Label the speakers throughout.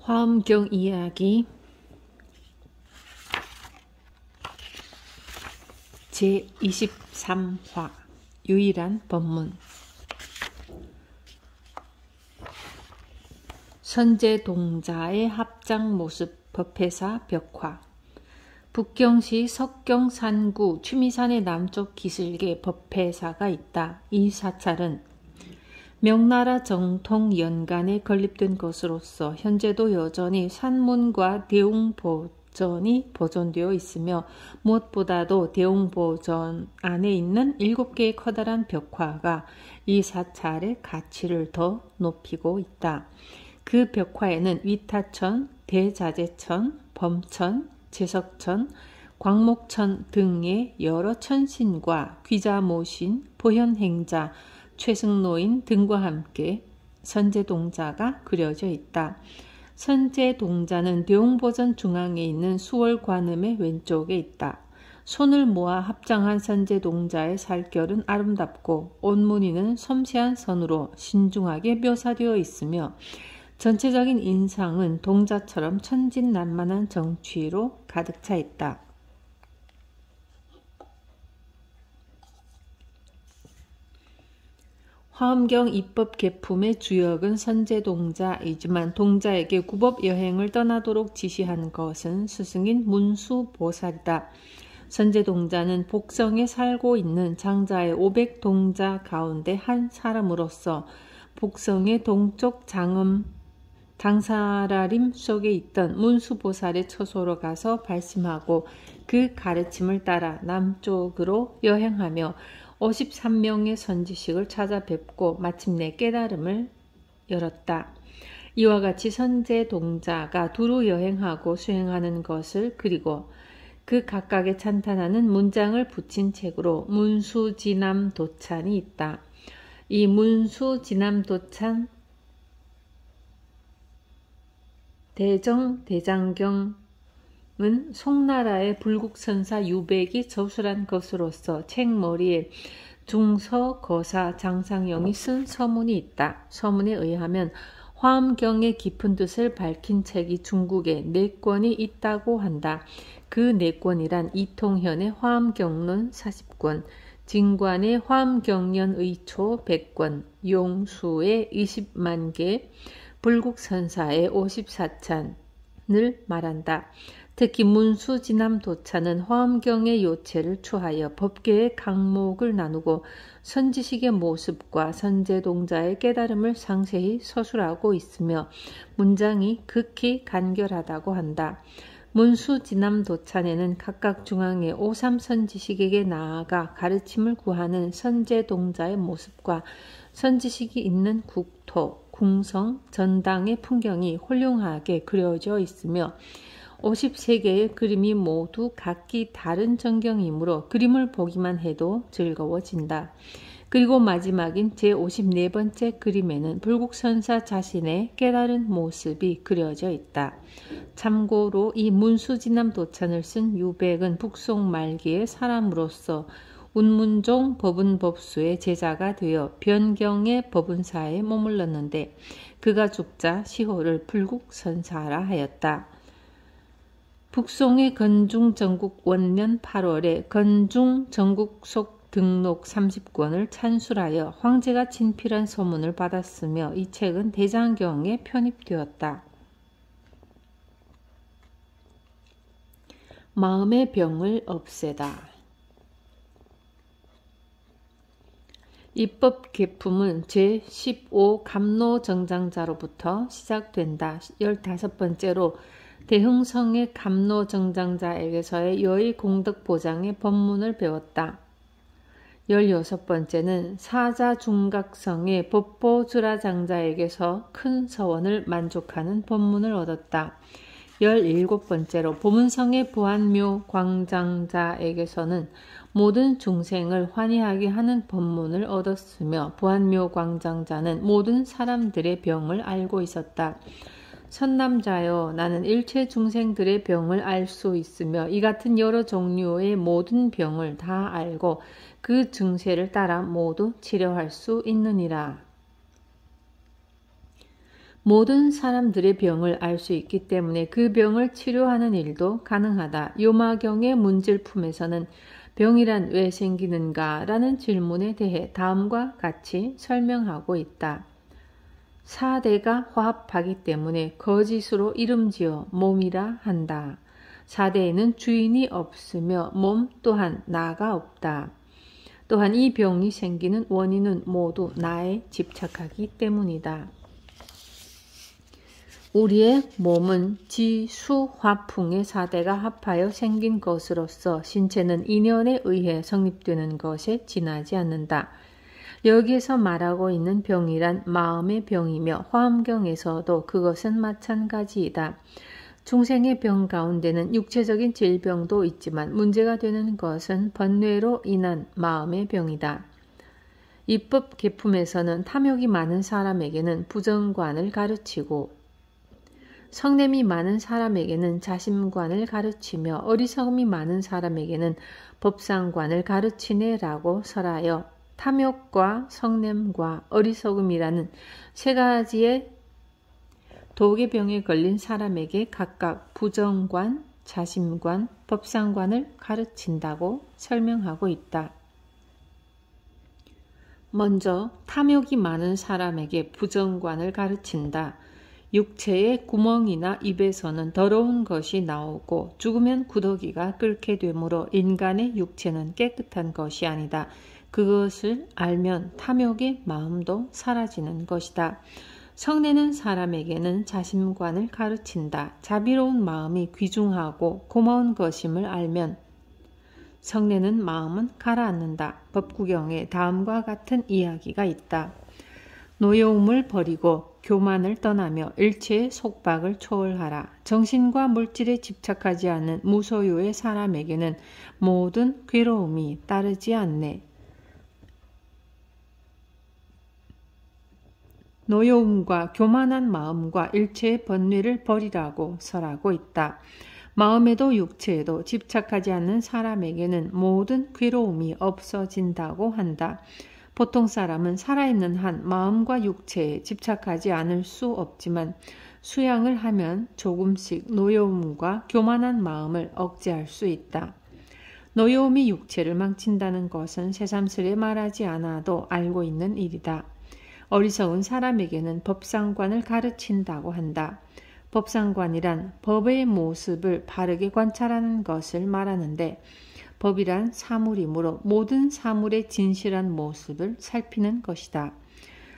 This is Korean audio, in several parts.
Speaker 1: 화엄경 이야기 제23화 유일한 법문. 선제동자의 합장 모습 법회사 벽화. 북경시 석경산구 취미산의 남쪽 기슭에 법회사가 있다. 이 사찰은 명나라 정통 연간에 건립된 것으로서 현재도 여전히 산문과 대웅보전이 보존되어 있으며 무엇보다도 대웅보전 안에 있는 7개의 커다란 벽화가 이 사찰의 가치를 더 높이고 있다. 그 벽화에는 위타천, 대자재천, 범천, 제석천, 광목천 등의 여러 천신과 귀자모신, 보현행자, 최승노인 등과 함께 선제동자가 그려져 있다. 선제동자는 대웅보전 중앙에 있는 수월관음의 왼쪽에 있다. 손을 모아 합장한 선제동자의 살결은 아름답고 옷무늬는 섬세한 선으로 신중하게 묘사되어 있으며 전체적인 인상은 동자처럼 천진난만한 정취로 가득 차 있다. 화엄경 입법 계품의 주역은 선제동자이지만 동자에게 구법 여행을 떠나도록 지시한 것은 스승인 문수보살이다. 선제동자는 복성에 살고 있는 장자의 500동자 가운데 한 사람으로서 복성의 동쪽 장사라림 속에 있던 문수보살의 처소로 가서 발심하고 그 가르침을 따라 남쪽으로 여행하며 53명의 선지식을 찾아뵙고 마침내 깨달음을 열었다. 이와 같이 선제동자가 두루 여행하고 수행하는 것을 그리고 그 각각에 찬탄하는 문장을 붙인 책으로 문수지남도찬이 있다. 이 문수지남도찬 대정대장경은 송나라의 불국선사 유백이 저술한 것으로서 책 머리에 중서거사 장상영이 쓴 서문이 있다. 서문에 의하면 화엄경의 깊은 뜻을 밝힌 책이 중국에 4권이 있다고 한다. 그 4권이란 이통현의 화엄경론 40권, 진관의 화엄경연의초 100권, 용수의 20만 개, 불국선사의 54찬을 말한다. 특히 문수지남도찬은 화엄경의 요체를 추하여 법계의 강목을 나누고 선지식의 모습과 선제동자의 깨달음을 상세히 서술하고 있으며 문장이 극히 간결하다고 한다. 문수지남도찬에는 각각 중앙의 오삼선지식에게 나아가 가르침을 구하는 선제동자의 모습과 선지식이 있는 국토, 궁성, 전당의 풍경이 훌륭하게 그려져 있으며 53개의 그림이 모두 각기 다른 전경이므로 그림을 보기만 해도 즐거워진다. 그리고 마지막인 제54번째 그림에는 불국선사 자신의 깨달은 모습이 그려져 있다. 참고로 이 문수지남도찬을 쓴 유백은 북송 말기의 사람으로서 운문종 법은법수의 제자가 되어 변경의 법은사에 머물렀는데 그가 죽자 시호를 불국선사라 하였다. 북송의 건중전국 원년 8월에 건중전국속 등록 30권을 찬술하여 황제가 친필한 소문을 받았으며 이 책은 대장경에 편입되었다. 마음의 병을 없애다. 입법 계품은 제15 감로정장자로부터 시작된다. 15번째로 대흥성의 감로정장자에게서의 여의 공덕보장의 법문을 배웠다. 16번째는 사자중각성의 법보주라장자에게서 큰 서원을 만족하는 법문을 얻었다. 17번째로 보문성의 보안묘 광장자에게서는 모든 중생을 환희하게 하는 법문을 얻었으며 보안묘 광장자는 모든 사람들의 병을 알고 있었다. 선남자여, 나는 일체 중생들의 병을 알 수 있으며 이 같은 여러 종류의 모든 병을 다 알고 그 증세를 따라 모두 치료할 수 있느니라. 모든 사람들의 병을 알 수 있기 때문에 그 병을 치료하는 일도 가능하다. 요마경의 문질품에서는 병이란 왜 생기는가? 라는 질문에 대해 다음과 같이 설명하고 있다. 사대가 화합하기 때문에 거짓으로 이름지어 몸이라 한다. 사대에는 주인이 없으며 몸 또한 나가 없다. 또한 이 병이 생기는 원인은 모두 나에 집착하기 때문이다. 우리의 몸은 지수화풍의 사대가 합하여 생긴 것으로서 신체는 인연에 의해 성립되는 것에 지나지 않는다. 여기에서 말하고 있는 병이란 마음의 병이며 화엄경에서도 그것은 마찬가지이다. 중생의 병 가운데는 육체적인 질병도 있지만 문제가 되는 것은 번뇌로 인한 마음의 병이다. 입법 계품에서는 탐욕이 많은 사람에게는 부정관을 가르치고 성냄이 많은 사람에게는 자심관을 가르치며 어리석음이 많은 사람에게는 법상관을 가르치네라고 설하여 탐욕과 성냄과 어리석음이라는 세 가지의 도계병에 걸린 사람에게 각각 부정관, 자심관, 법상관을 가르친다고 설명하고 있다. 먼저 탐욕이 많은 사람에게 부정관을 가르친다. 육체의 구멍이나 입에서는 더러운 것이 나오고 죽으면 구더기가 끓게 되므로 인간의 육체는 깨끗한 것이 아니다. 그것을 알면 탐욕의 마음도 사라지는 것이다. 성내는 사람에게는 자심관을 가르친다. 자비로운 마음이 귀중하고 고마운 것임을 알면 성내는 마음은 가라앉는다. 법구경에 다음과 같은 이야기가 있다. 노여움을 버리고 교만을 떠나며 일체의 속박을 초월하라. 정신과 물질에 집착하지 않는 무소유의 사람에게는 모든 괴로움이 따르지 않네. 노여움과 교만한 마음과 일체의 번뇌를 버리라고 설하고 있다. 마음에도 육체에도 집착하지 않는 사람에게는 모든 괴로움이 없어진다고 한다. 보통 사람은 살아있는 한 마음과 육체에 집착하지 않을 수 없지만 수양을 하면 조금씩 노여움과 교만한 마음을 억제할 수 있다. 노여움이 육체를 망친다는 것은 새삼스레 말하지 않아도 알고 있는 일이다. 어리석은 사람에게는 법상관을 가르친다고 한다. 법상관이란 법의 모습을 바르게 관찰하는 것을 말하는데 법이란 사물이므로 모든 사물의 진실한 모습을 살피는 것이다.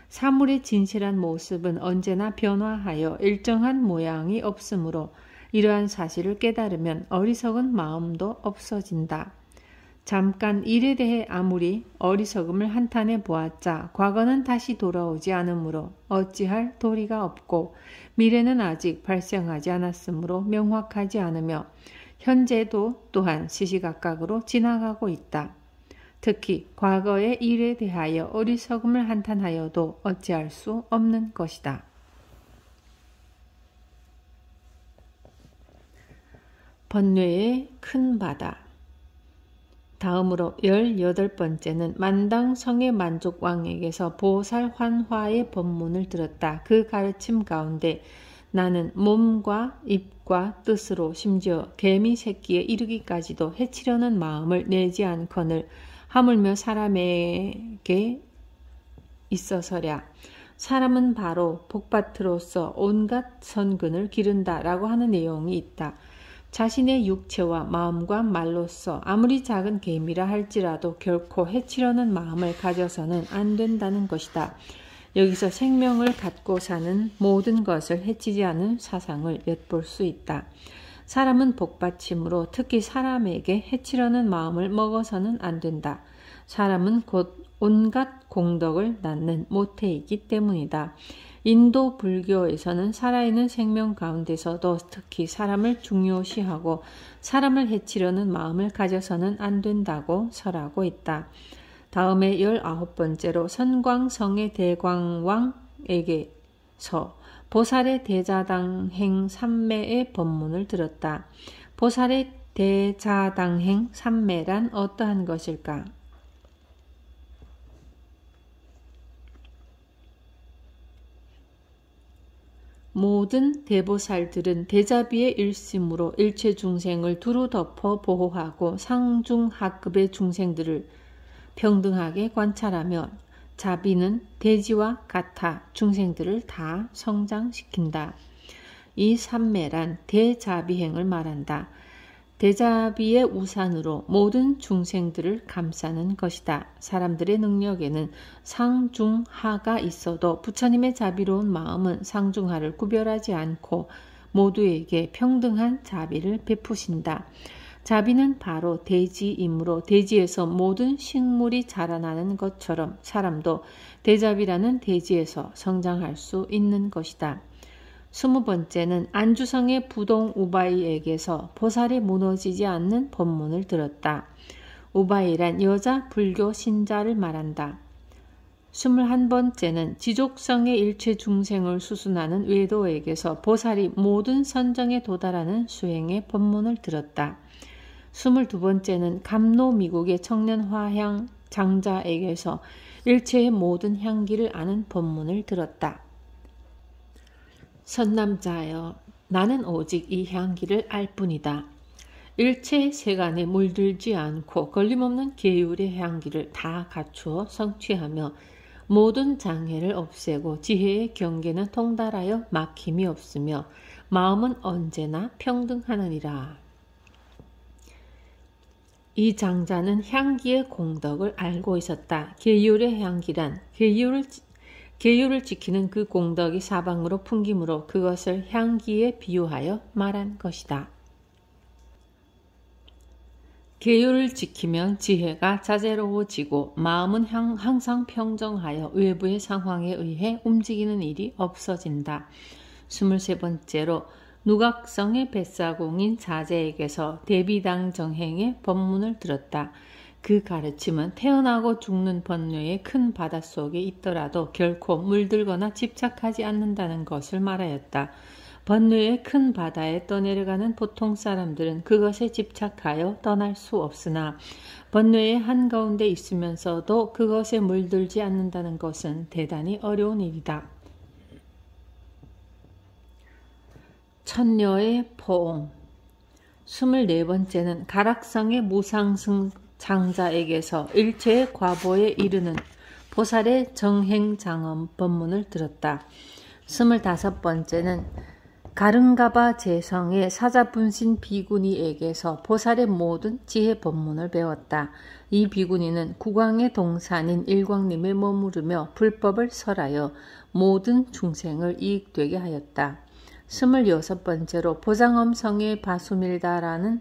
Speaker 1: 사물의 진실한 모습은 언제나 변화하여 일정한 모양이 없으므로 이러한 사실을 깨달으면 어리석은 마음도 없어진다. 잠깐 일에 대해 아무리 어리석음을 한탄해 보았자 과거는 다시 돌아오지 않으므로 어찌할 도리가 없고 미래는 아직 발생하지 않았으므로 명확하지 않으며 현재도 또한 시시각각으로 지나가고 있다. 특히 과거의 일에 대하여 어리석음을 한탄하여도 어찌할 수 없는 것이다. 번뇌의 큰 바다. 다음으로 18번째는 만당성의 만족왕에게서 보살환화의 법문을 들었다. 그 가르침 가운데 나는 몸과 입과 뜻으로 심지어 개미 새끼에 이르기까지도 해치려는 마음을 내지 않거늘 하물며 사람에게 있어서랴. 사람은 바로 복밭으로서 온갖 선근을 기른다라고 하는 내용이 있다. 자신의 육체와 마음과 말로써 아무리 작은 개미라 할지라도 결코 해치려는 마음을 가져서는 안 된다는 것이다. 여기서 생명을 갖고 사는 모든 것을 해치지 않은 사상을 엿볼 수 있다. 사람은 복받침으로 특히 사람에게 해치려는 마음을 먹어서는 안 된다. 사람은 곧 온갖 공덕을 낳는 모태이기 때문이다. 인도 불교에서는 살아있는 생명 가운데서도 특히 사람을 중요시하고 사람을 해치려는 마음을 가져서는 안 된다고 설하고 있다. 다음에 19번째로 선광성의 대광왕에게서 보살의 대자당행 삼매의 법문을 들었다. 보살의 대자당행 삼매란 어떠한 것일까? 모든 대보살들은 대자비의 일심으로 일체 중생을 두루 덮어 보호하고 상중하급의 중생들을 평등하게 관찰하며 자비는 대지와 같아 중생들을 다 성장시킨다. 이 삼매란 대자비행을 말한다. 대자비의 우산으로 모든 중생들을 감싸는 것이다. 사람들의 능력에는 상중하가 있어도 부처님의 자비로운 마음은 상중하를 구별하지 않고 모두에게 평등한 자비를 베푸신다. 자비는 바로 대지이므로 대지에서 모든 식물이 자라나는 것처럼 사람도 대자비라는 대지에서 성장할 수 있는 것이다. 20번째는 안주성의 부동 우바이에게서 보살이 무너지지 않는 법문을 들었다. 우바이란 여자 불교 신자를 말한다. 21번째는 지족성의 일체 중생을 수순하는 외도에게서 보살이 모든 선정에 도달하는 수행의 법문을 들었다. 22번째는 감로미국의 청년 화향 장자에게서 일체의 모든 향기를 아는 법문을 들었다. 선남자여, 나는 오직 이 향기를 알 뿐이다. 일체 세간에 물들지 않고 걸림없는 계율의 향기를 다 갖추어 성취하며 모든 장애를 없애고 지혜의 경계는 통달하여 막힘이 없으며 마음은 언제나 평등하느니라. 이 장자는 향기의 공덕을 알고 있었다. 계율의 향기란 계율을 지키는 그 공덕이 사방으로 풍김으로 그것을 향기에 비유하여 말한 것이다. 계율을 지키면 지혜가 자제로워지고 마음은 항상 평정하여 외부의 상황에 의해 움직이는 일이 없어진다. 23번째로 누각성의 뱃사공인 자제에게서 대비당 정행의 법문을 들었다. 그 가르침은 태어나고 죽는 번뇌의 큰 바닷속에 있더라도 결코 물들거나 집착하지 않는다는 것을 말하였다. 번뇌의 큰 바다에 떠내려가는 보통 사람들은 그것에 집착하여 떠날 수 없으나 번뇌의 한가운데 있으면서도 그것에 물들지 않는다는 것은 대단히 어려운 일이다. 천녀의 포옹. 24번째는 가락성의 무상승 장자에게서 일체의 과보에 이르는 보살의 정행장엄 법문을 들었다. 25번째는 가른가바 제성의 사자분신 비구니에게서 보살의 모든 지혜 법문을 배웠다. 이 비구니는 국왕의 동산인 일광림에 머무르며 불법을 설하여 모든 중생을 이익되게 하였다. 26번째로 보장엄성의 바수밀다라는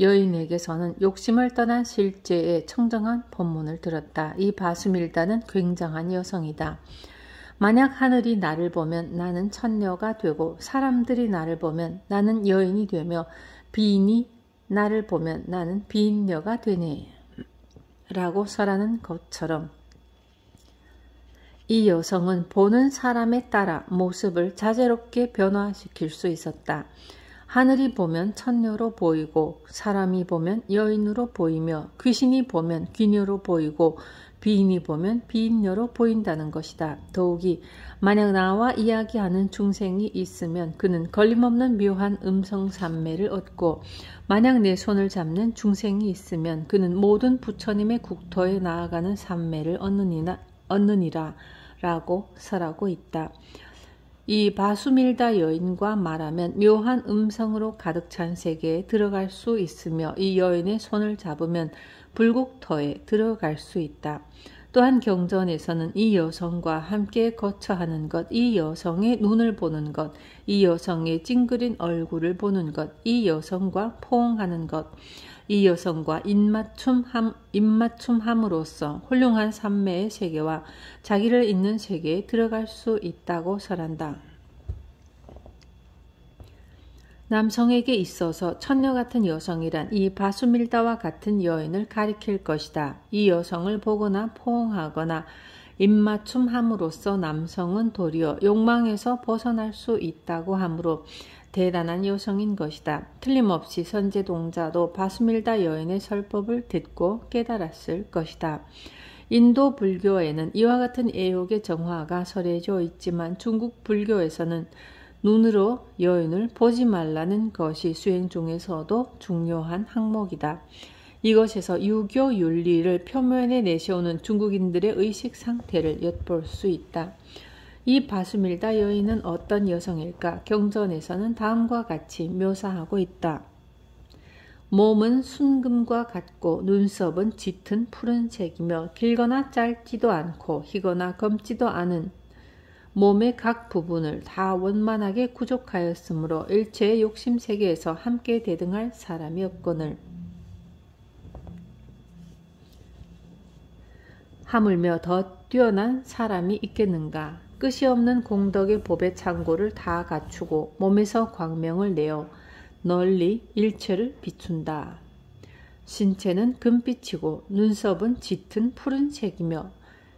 Speaker 1: 여인에게서는 욕심을 떠난 실제의 청정한 법문을 들었다. 이 바수밀다는 굉장한 여성이다. 만약 하늘이 나를 보면 나는 천녀가 되고 사람들이 나를 보면 나는 여인이 되며 비인이 나를 보면 나는 비인녀가 되네 라고 설하는 것처럼 이 여성은 보는 사람에 따라 모습을 자제롭게 변화시킬 수 있었다. 하늘이 보면 천녀로 보이고 사람이 보면 여인으로 보이며 귀신이 보면 귀녀로 보이고 비인이 보면 비인녀로 보인다는 것이다. 더욱이 만약 나와 이야기하는 중생이 있으면 그는 걸림없는 묘한 음성삼매를 얻고 만약 내 손을 잡는 중생이 있으면 그는 모든 부처님의 국토에 나아가는 삼매를 얻느니라 라고 설하고 있다. 이 바수밀다 여인과 말하면 묘한 음성으로 가득 찬 세계에 들어갈 수 있으며 이 여인의 손을 잡으면 불국토에 들어갈 수 있다. 또한 경전에서는 이 여성과 함께 거처하는 것, 이 여성의 눈을 보는 것, 이 여성의 찡그린 얼굴을 보는 것, 이 여성과 포옹하는 것, 이 여성과 입맞춤함으로써 훌륭한 삼매의 세계와 자기를 잇는 세계에 들어갈 수 있다고 설한다. 남성에게 있어서 천녀 같은 여성이란 이 바수밀다와 같은 여인을 가리킬 것이다. 이 여성을 보거나 포옹하거나 입맞춤함으로써 남성은 도리어 욕망에서 벗어날 수 있다고 하므로 대단한 여성인 것이다. 틀림없이 선제동자도 바수밀다 여인의 설법을 듣고 깨달았을 것이다. 인도 불교에는 이와 같은 애욕의 정화가 설해져 있지만 중국 불교에서는 눈으로 여인을 보지 말라는 것이 수행 중에서도 중요한 항목이다. 이것에서 유교 윤리를 표면에 내세우는 중국인들의 의식 상태를 엿볼 수 있다. 이 바수밀다 여인은 어떤 여성일까? 경전에서는 다음과 같이 묘사하고 있다. 몸은 순금과 같고 눈썹은 짙은 푸른색이며 길거나 짧지도 않고 희거나 검지도 않은 몸의 각 부분을 다 원만하게 구족하였으므로 일체의 욕심세계에서 함께 대등할 사람이 없거늘 하물며 더 뛰어난 사람이 있겠는가. 끝이 없는 공덕의 법의 창고를 다 갖추고 몸에서 광명을 내어 널리 일체를 비춘다. 신체는 금빛이고 눈썹은 짙은 푸른색이며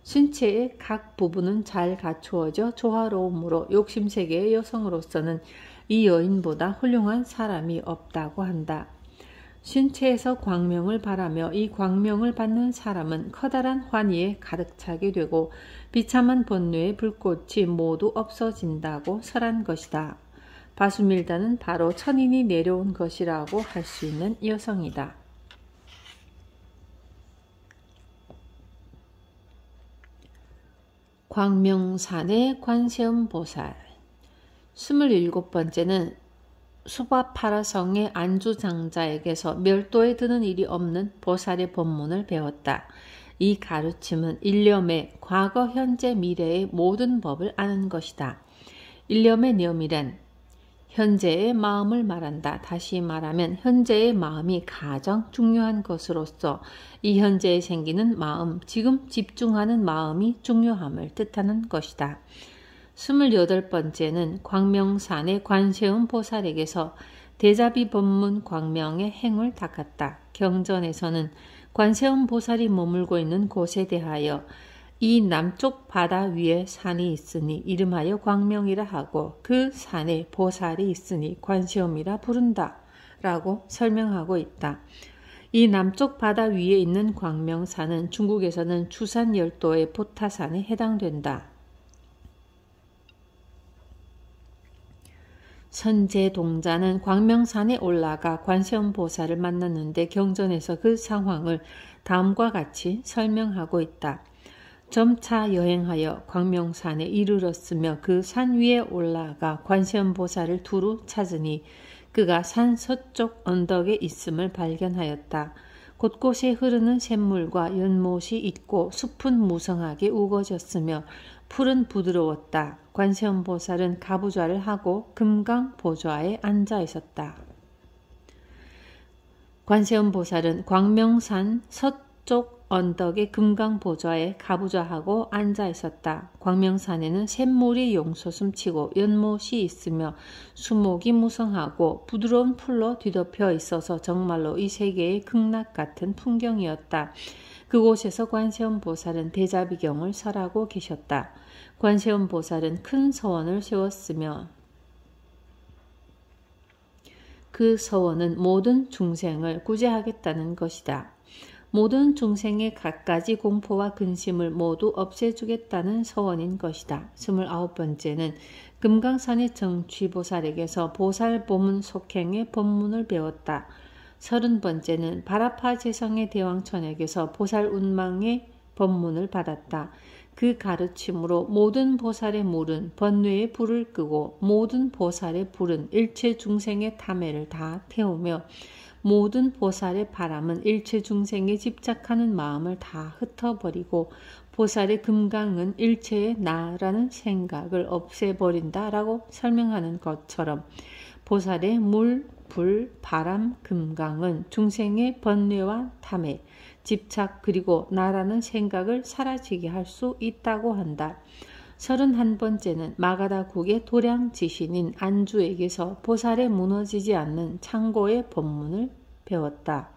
Speaker 1: 신체의 각 부분은 잘 갖추어져 조화로움으로 욕심세계의 여성으로서는 이 여인보다 훌륭한 사람이 없다고 한다. 신체에서 광명을 바라며 이 광명을 받는 사람은 커다란 환희에 가득 차게 되고 비참한 번뇌의 불꽃이 모두 없어진다고 설한 것이다. 바수밀다는 바로 천인이 내려온 것이라고 할 수 있는 여성이다. 광명산의 관세음보살 27번째는 수바파라성의 안주장자에게서 멸도에 드는 일이 없는 보살의 법문을 배웠다. 이 가르침은 일념의 과거, 현재, 미래의 모든 법을 아는 것이다. 일념의 념이란 현재의 마음을 말한다. 다시 말하면 현재의 마음이 가장 중요한 것으로서 이 현재에 생기는 마음, 지금 집중하는 마음이 중요함을 뜻하는 것이다. 28번째는 광명산의 관세음 보살에게서 대자비 법문 광명의 행을 닦았다. 경전에서는 관세음 보살이 머물고 있는 곳에 대하여 이 남쪽 바다 위에 산이 있으니 이름하여 광명이라 하고 그 산에 보살이 있으니 관세음이라 부른다 라고 설명하고 있다. 이 남쪽 바다 위에 있는 광명산은 중국에서는 추산 열도의 보타산에 해당된다. 선제동자는 광명산에 올라가 관세음보살을 만났는데 경전에서 그 상황을 다음과 같이 설명하고 있다. 점차 여행하여 광명산에 이르렀으며 그 산 위에 올라가 관세음보살을 두루 찾으니 그가 산 서쪽 언덕에 있음을 발견하였다. 곳곳에 흐르는 샘물과 연못이 있고 숲은 무성하게 우거졌으며 풀은 부드러웠다. 관세음보살은 가부좌를 하고 금강보좌에 앉아 있었다. 관세음보살은 광명산 서쪽 언덕의 금강보좌에 가부좌하고 앉아 있었다. 광명산에는 샘물이 용솟음치고 연못이 있으며 수목이 무성하고 부드러운 풀로 뒤덮여 있어서 정말로 이 세계의 극락 같은 풍경이었다. 그곳에서 관세음보살은 대자비경을 설하고 계셨다. 관세음보살은 큰 서원을 세웠으며 그 서원은 모든 중생을 구제하겠다는 것이다. 모든 중생의 갖가지 공포와 근심을 모두 없애주겠다는 서원인 것이다. 29번째는 금강산의 정취보살에게서 보살보문 속행의 법문을 배웠다. 30번째는 바라파 재성의 대왕천에게서 보살운망의 법문을 받았다. 그 가르침으로 모든 보살의 물은 번뇌의 불을 끄고 모든 보살의 불은 일체 중생의 탐해를 다 태우며 모든 보살의 바람은 일체 중생에 집착하는 마음을 다 흩어버리고 보살의 금강은 일체의 나라는 생각을 없애버린다라고 설명하는 것처럼 보살의 물, 불, 바람, 금강은 중생의 번뇌와 탐해, 집착 그리고 나라는 생각을 사라지게 할 수 있다고 한다. 31번째는 마가다국의 도량지신인 안주에게서 보살의 무너지지 않는 창고의 법문을 배웠다.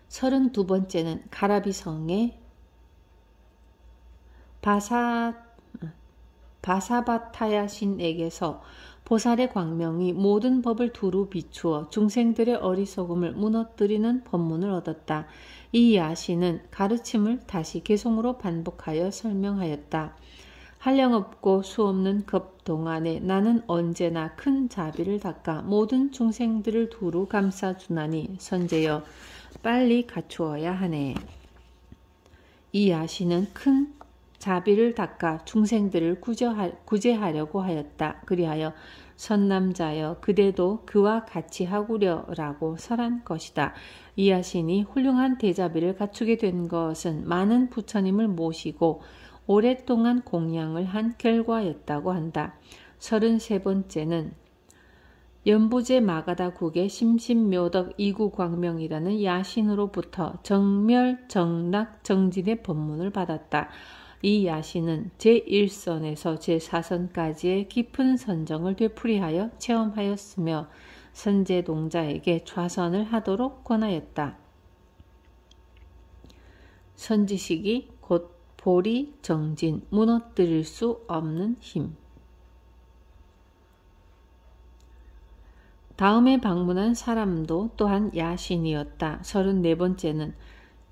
Speaker 1: 32번째는 가라비성의 바사바타야 신에게서 보살의 광명이 모든 법을 두루 비추어 중생들의 어리석음을 무너뜨리는 법문을 얻었다. 이 야신은 가르침을 다시 개송으로 반복하여 설명하였다. 한량없고 수없는 급 동안에 나는 언제나 큰 자비를 닦아 모든 중생들을 두루 감싸주나니 선제여 빨리 갖추어야 하네. 이 야신은 큰 자비를 닦아 중생들을 구제하려고 하였다. 그리하여 선남자여 그대도 그와 같이 하구려라고 설한 것이다. 이 야신이 훌륭한 대자비를 갖추게 된 것은 많은 부처님을 모시고 오랫동안 공양을 한 결과였다고 한다. 33번째는 연부제 마가다국의 심신묘덕 이구광명이라는 야신으로부터 정멸정락 정진의 법문을 받았다. 이 야신은 제1선에서 제4선까지의 깊은 선정을 되풀이하여 체험하였으며 선제동자에게 좌선을 하도록 권하였다. 선지식이 곧 보리, 정진, 무너뜨릴 수 없는 힘. 다음에 방문한 사람도 또한 야신이었다. 34번째는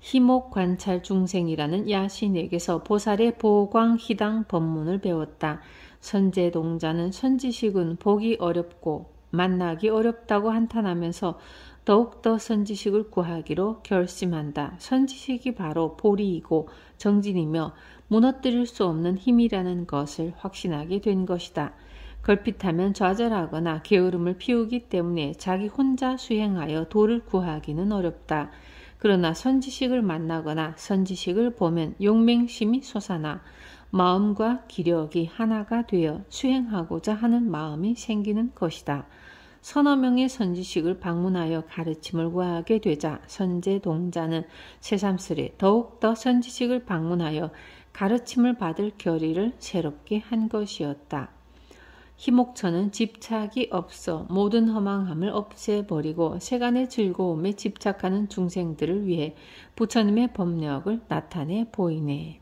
Speaker 1: 희목관찰 중생이라는 야신에게서 보살의 보광희당 법문을 배웠다. 선제동자는 선지식은 보기 어렵고 만나기 어렵다고 한탄하면서 더욱더 선지식을 구하기로 결심한다. 선지식이 바로 보리이고 정진이며 무너뜨릴 수 없는 힘이라는 것을 확신하게 된 것이다. 걸핏하면 좌절하거나 게으름을 피우기 때문에 자기 혼자 수행하여 도를 구하기는 어렵다. 그러나 선지식을 만나거나 선지식을 보면 용맹심이 솟아나 마음과 기력이 하나가 되어 수행하고자 하는 마음이 생기는 것이다. 서너 명의 선지식을 방문하여 가르침을 구하게 되자 선제동자는 새삼스레 더욱더 선지식을 방문하여 가르침을 받을 결의를 새롭게 한 것이었다. 희목처는 집착이 없어 모든 허망함을 없애버리고 세간의 즐거움에 집착하는 중생들을 위해 부처님의 법력을 나타내 보이네.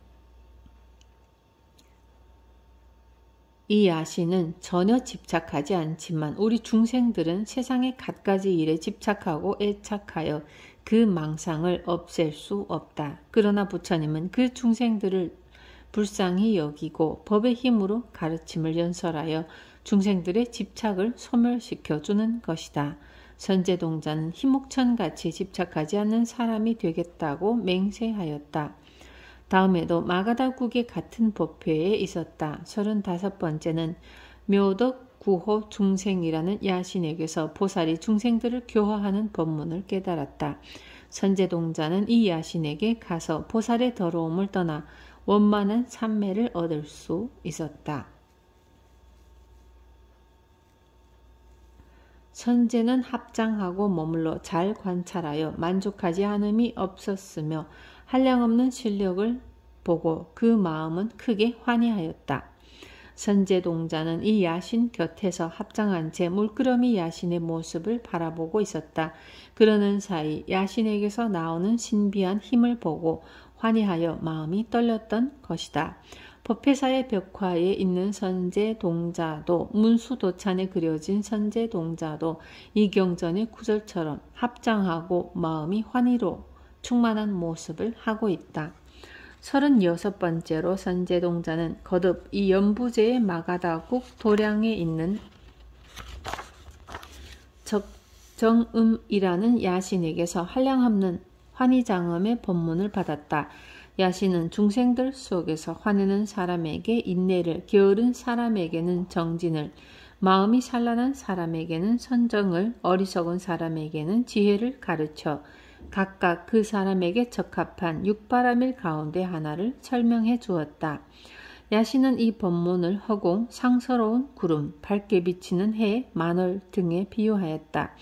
Speaker 1: 이 야신은 전혀 집착하지 않지만 우리 중생들은 세상의 갖가지 일에 집착하고 애착하여 그 망상을 없앨 수 없다. 그러나 부처님은 그 중생들을 불쌍히 여기고 법의 힘으로 가르침을 연설하여 중생들의 집착을 소멸시켜 주는 것이다. 선제동자는 희목천같이 집착하지 않는 사람이 되겠다고 맹세하였다. 다음에도 마가다국의 같은 법회에 있었다. 35번째는 묘덕 구호 중생이라는 야신에게서 보살이 중생들을 교화하는 법문을 깨달았다. 선제동자는 이 야신에게 가서 보살의 더러움을 떠나 원만한 삼매를 얻을 수 있었다. 선제는 합장하고 머물러 잘 관찰하여 만족하지 않음이 없었으며 한량없는 실력을 보고 그 마음은 크게 환희하였다. 선제동자는 이 야신 곁에서 합장한 채 물끄러미 야신의 모습을 바라보고 있었다. 그러는 사이 야신에게서 나오는 신비한 힘을 보고 환희하여 마음이 떨렸던 것이다. 법회사의 벽화에 있는 선제동자도 문수도찬에 그려진 선제동자도 이 경전의 구절처럼 합장하고 마음이 환희로 충만한 모습을 하고 있다. 36번째로 선제동자는 거듭 이 연부제의 마가다국 도량에 있는 적정음이라는 야신에게서 한량없는 환희장엄의 법문을 받았다. 야신은 중생들 속에서 화내는 사람에게 인내를, 게으른 사람에게는 정진을, 마음이 산란한 사람에게는 선정을, 어리석은 사람에게는 지혜를 가르쳐 각각 그 사람에게 적합한 육바라밀 가운데 하나를 설명해 주었다. 야신은 이 법문을 허공, 상서로운 구름, 밝게 비치는 해, 만월 등에 비유하였다.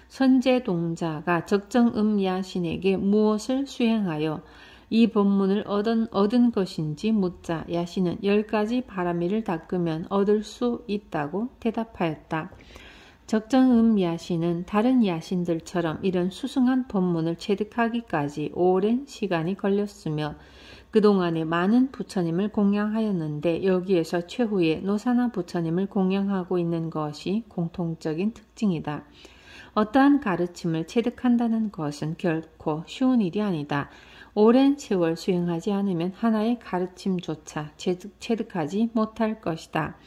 Speaker 1: 선제동자가 적정음 야신에게 무엇을 수행하여 이 법문을 얻은 것인지 묻자 야신은 10가지 바라밀을 닦으면 얻을 수 있다고 대답하였다. 적정음 야신은 다른 야신들처럼 이런 수승한 법문을 체득하기까지 오랜 시간이 걸렸으며 그동안에 많은 부처님을 공양하였는데 여기에서 최후의 노사나 부처님을 공양하고 있는 것이 공통적인 특징이다. 어떠한 가르침을 체득한다는 것은 결코 쉬운 일이 아니다. 오랜 세월 수행하지 않으면 하나의 가르침조차 체득하지 못할 것이다.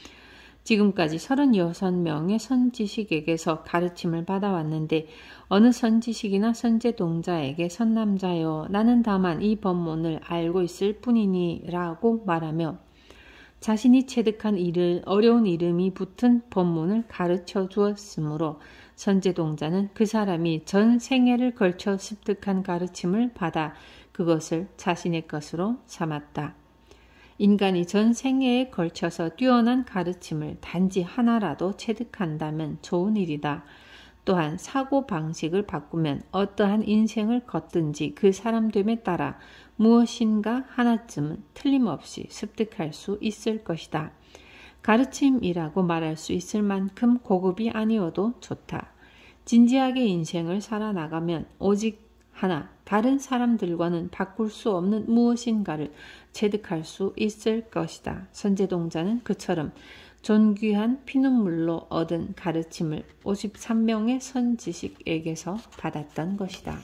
Speaker 1: 지금까지 36명의 선지식에게서 가르침을 받아왔는데 어느 선지식이나 선제동자에게 선남자여 나는 다만 이 법문을 알고 있을 뿐이니 라고 말하며 자신이 체득한 어려운 이름이 붙은 법문을 가르쳐 주었으므로 선제동자는 그 사람이 전 생애를 걸쳐 습득한 가르침을 받아 그것을 자신의 것으로 삼았다. 인간이 전 생애에 걸쳐서 뛰어난 가르침을 단지 하나라도 체득한다면 좋은 일이다. 또한 사고방식을 바꾸면 어떠한 인생을 걷든지 그 사람됨에 따라 무엇인가 하나쯤은 틀림없이 습득할 수 있을 것이다. 가르침이라고 말할 수 있을 만큼 고급이 아니어도 좋다. 진지하게 인생을 살아나가면 오직 하나, 다른 사람들과는 바꿀 수 없는 무엇인가를 체득할 수 있을 것이다. 선제동자는 그처럼 존귀한 피눈물로 얻은 가르침을 53명의 선지식에게서 받았던 것이다.